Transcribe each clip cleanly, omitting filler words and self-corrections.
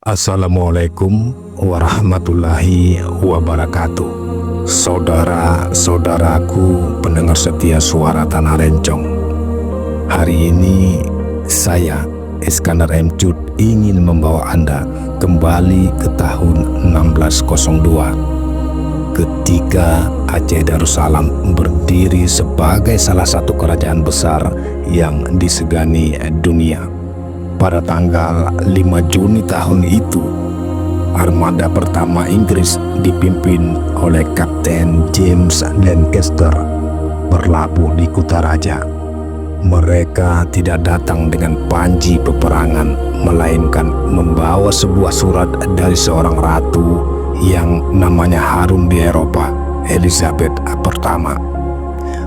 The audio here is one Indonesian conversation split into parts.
Assalamualaikum warahmatullahi wabarakatuh. Saudara-saudaraku pendengar setia suara Tanah Rencong. Hari ini saya, Iskandar M. Cut, ingin membawa Anda kembali ke tahun 1602 ketika Aceh Darussalam berdiri sebagai salah satu kerajaan besar yang disegani dunia. Pada tanggal 5 Juni tahun itu, armada pertama Inggris dipimpin oleh Kapten James Lancaster berlabuh di Kutaraja. Mereka tidak datang dengan panji peperangan, melainkan membawa sebuah surat dari seorang ratu yang namanya harum di Eropa, Elizabeth pertama.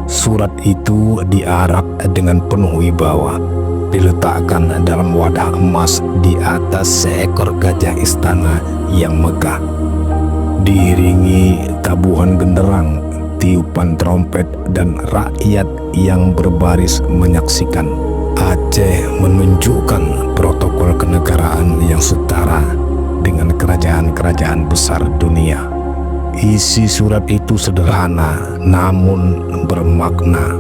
Surat itu diarak dengan penuh wibawa, diletakkan dalam wadah emas di atas seekor gajah istana yang megah, diiringi tabuhan genderang, tiupan trompet, dan rakyat yang berbaris menyaksikan. Aceh menunjukkan protokol kenegaraan yang setara dengan kerajaan-kerajaan besar dunia. Isi surat itu sederhana namun bermakna.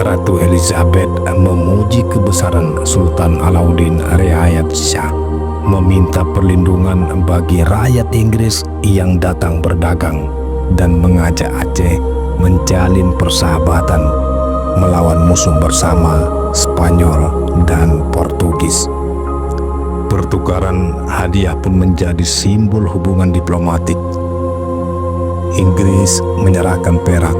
Ratu Elizabeth memuji kebesaran Sultan Alauddin Riayat Shah, meminta perlindungan bagi rakyat Inggris yang datang berdagang, dan mengajak Aceh menjalin persahabatan melawan musuh bersama Spanyol dan Portugis. Pertukaran hadiah pun menjadi simbol hubungan diplomatik. Inggris menyerahkan perak,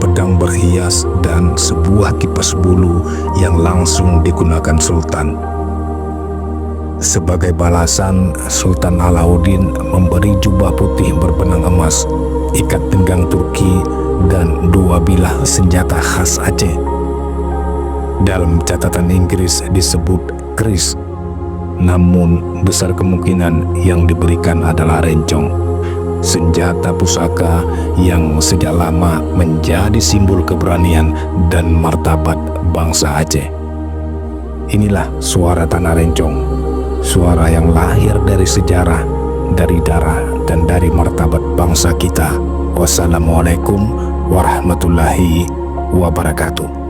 pedang berhias, dan sebuah kipas bulu yang langsung digunakan Sultan. Sebagai balasan, Sultan Alauddin memberi jubah putih berbenang emas, ikat pinggang Turki, dan 2 bilah senjata khas Aceh. Dalam catatan Inggris disebut keris, namun besar kemungkinan yang diberikan adalah rencong, senjata pusaka yang sejak lama menjadi simbol keberanian dan martabat bangsa Aceh. Inilah suara Tanah Rencong, suara yang lahir dari sejarah, dari darah, dan dari martabat bangsa kita. Wassalamualaikum warahmatullahi wabarakatuh.